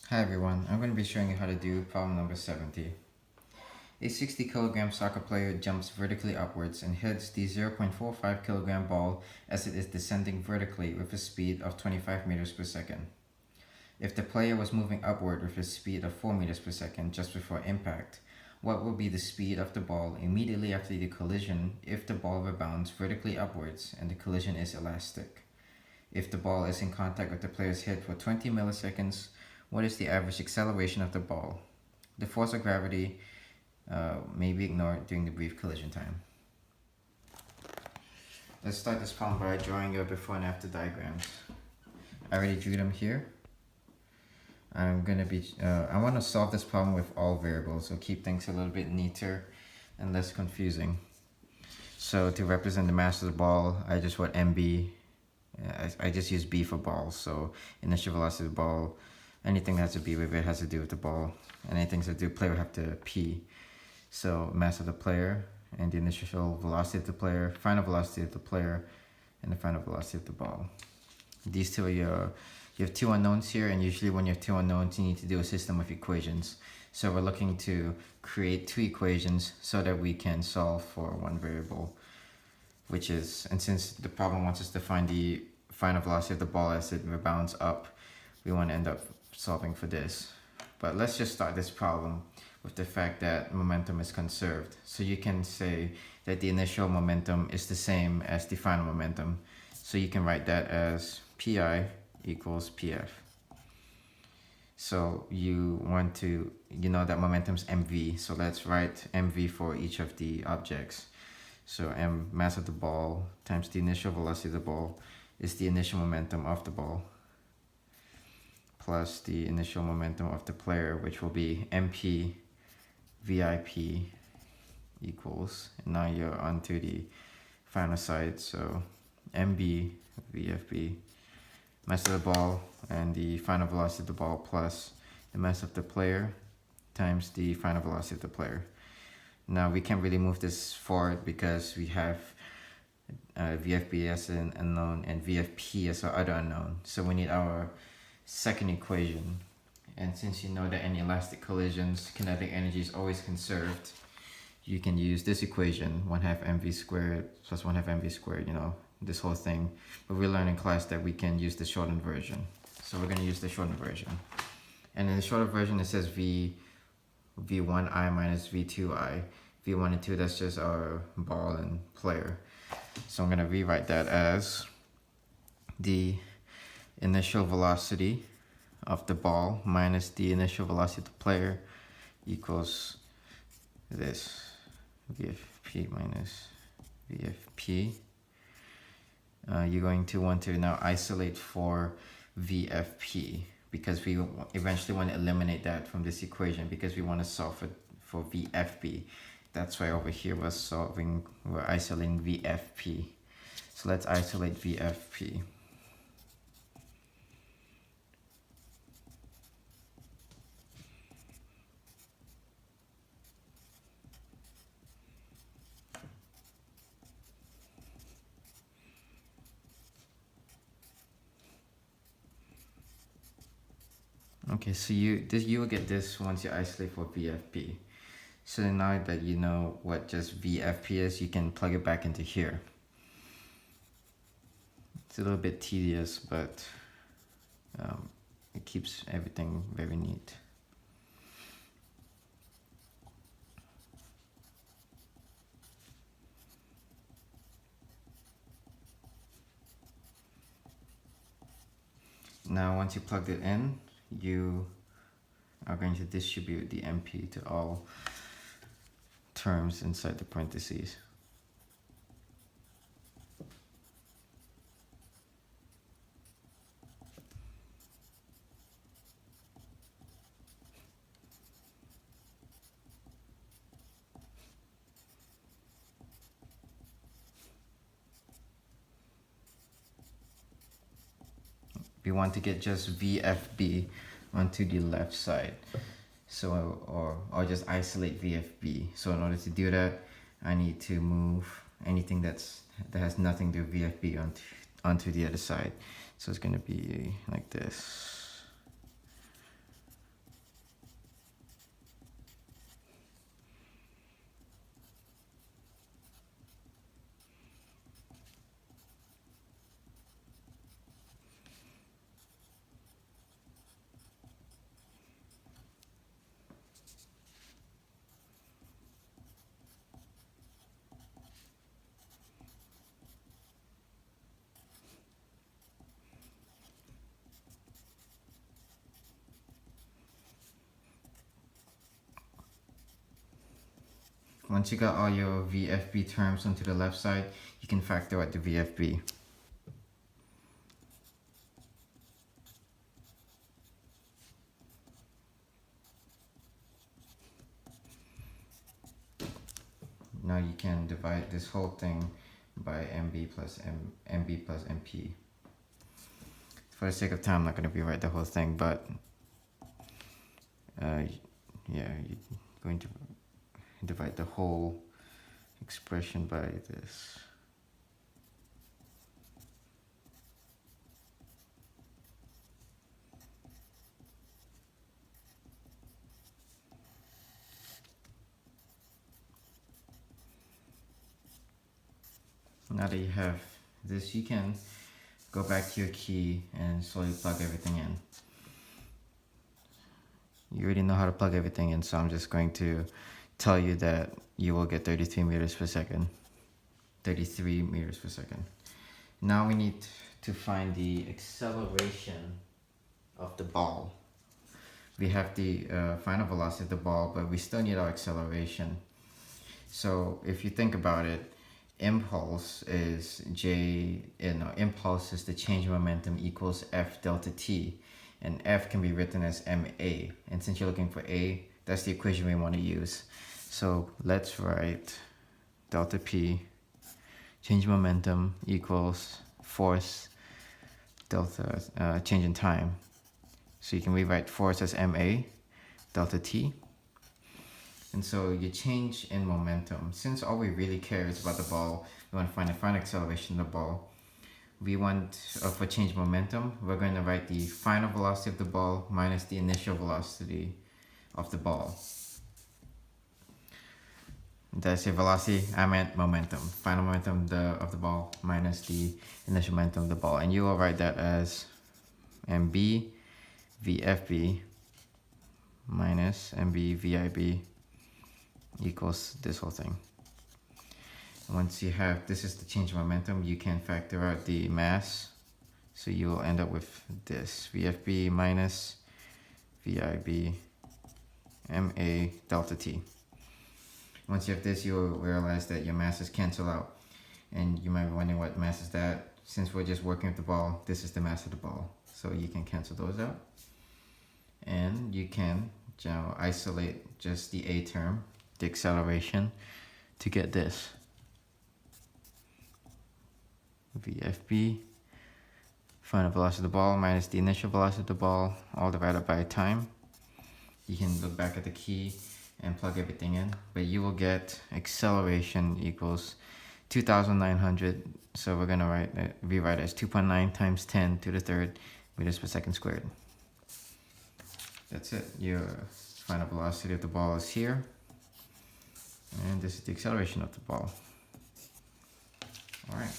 Hi everyone, I'm going to be showing you how to do problem number 70. A 60 kilogram soccer player jumps vertically upwards and hits the 0.45 kilogram ball as it is descending vertically with a speed of 25 meters per second. If the player was moving upward with a speed of 4 meters per second just before impact, what will be the speed of the ball immediately after the collision if the ball rebounds vertically upwards and the collision is elastic? If the ball is in contact with the player's head for 20 milliseconds, what is the average acceleration of the ball? The force of gravity may be ignored during the brief collision time. Let's start this problem by drawing your before and after diagrams. I already drew them here. I want to solve this problem with all variables, so keep things a little bit neater and less confusing. So to represent the mass of the ball, I just wrote MB. I just use B for ball, so initial velocity of the ball, anything that has to be with it has to do with the ball. Anything to do with the player have to P. So mass of the player and the initial velocity of the player, final velocity of the player, and the final velocity of the ball. These two are you have two unknowns here, and usually when you have two unknowns, you need to do a system of equations. So we're looking to create two equations so that we can solve for one variable, which is, and since the problem wants us to find the final velocity of the ball as it rebounds up, we want to end up solving for this. But let's just start this problem with the fact that momentum is conserved. So you can say that the initial momentum is the same as the final momentum. So you can write that as Pi equals Pf. So you know that momentum's mv, so let's write mv for each of the objects. So m, mass of the ball, times the initial velocity of the ball is the initial momentum of the ball, plus the initial momentum of the player, which will be mp VIP equals, and now you're onto the final side, so mb VFB, mass of the ball and the final velocity of the ball plus the mass of the player times the final velocity of the player. Now we can't really move this forward because we have VFB as an unknown and VFP as our other unknown. So we need our second equation. And since you know that in elastic collisions, kinetic energy is always conserved, you can use this equation, 1/2 mv squared plus 1/2 mv squared, this whole thing. But we learned in class that we can use the shortened version. So we're going to use the shortened version. And in the shortened version, it says V1i minus V2i. V1 and 2, that's just our ball and player. So I'm going to rewrite that as the initial velocity of the ball minus the initial velocity of the player equals this, VFP minus VFP. You're going to want to now isolate for VFP because we eventually want to eliminate that from this equation because we want to solve it for VFB. That's why over here we're isolating VFP. So let's isolate VFP. Okay, so you will get this once you isolate for VFP. So now that you know what just VFP is, you can plug it back into here. It's a little bit tedious, but it keeps everything very neat. Now once you plugged it in, you are going to distribute the MP to all terms inside the parentheses. We want to get just VFB onto the left side, so or just isolate VFB. So in order to do that, I need to move anything that has nothing to do with VFB onto the other side. So it's going to be like this. Once you got all your VFB terms onto the left side, you can factor out the VFB. Now you can divide this whole thing by MB plus MP. For the sake of time, I'm not going to rewrite the whole thing, but yeah, you're going to divide the whole expression by this. Now that you have this, you can go back to your key and slowly plug everything in. You already know how to plug everything in, so I'm just going to tell you that you will get 33 meters per second. 33 meters per second. Now we need to find the acceleration of the ball. We have the final velocity of the ball, but we still need our acceleration. So if you think about it, impulse is impulse is the change in momentum equals F delta T, and F can be written as MA. And since you're looking for A, that's the equation we want to use. So let's write delta P, change in momentum equals force delta change in time. So you can rewrite force as MA delta T. And so you change in momentum. Since all we really care is about the ball, we want to find the final acceleration of the ball. We want, for change momentum, we're going to write the final velocity of the ball minus the initial velocity of the ball. Did I say velocity? I meant momentum. Final momentum of the ball minus the initial momentum of the ball. And you will write that as MB VFB minus MB VIB equals this whole thing. Once you have, this is the change of momentum, you can factor out the mass. So you will end up with this, VFB minus VIB MA delta T. Once you have this, you'll realize that your masses cancel out. And you might be wondering what mass is that. Since we're just working with the ball, this is the mass of the ball. So you can cancel those out. And you can isolate just the A term, the acceleration, to get this. VFB, final velocity of the ball minus the initial velocity of the ball, all divided by time. You can look back at the key and plug everything in, but you will get acceleration equals 2,900. So we're going to rewrite it as 2.9 times 10 to the third meters per second squared. That's it. Your final velocity of the ball is here. And this is the acceleration of the ball. All right.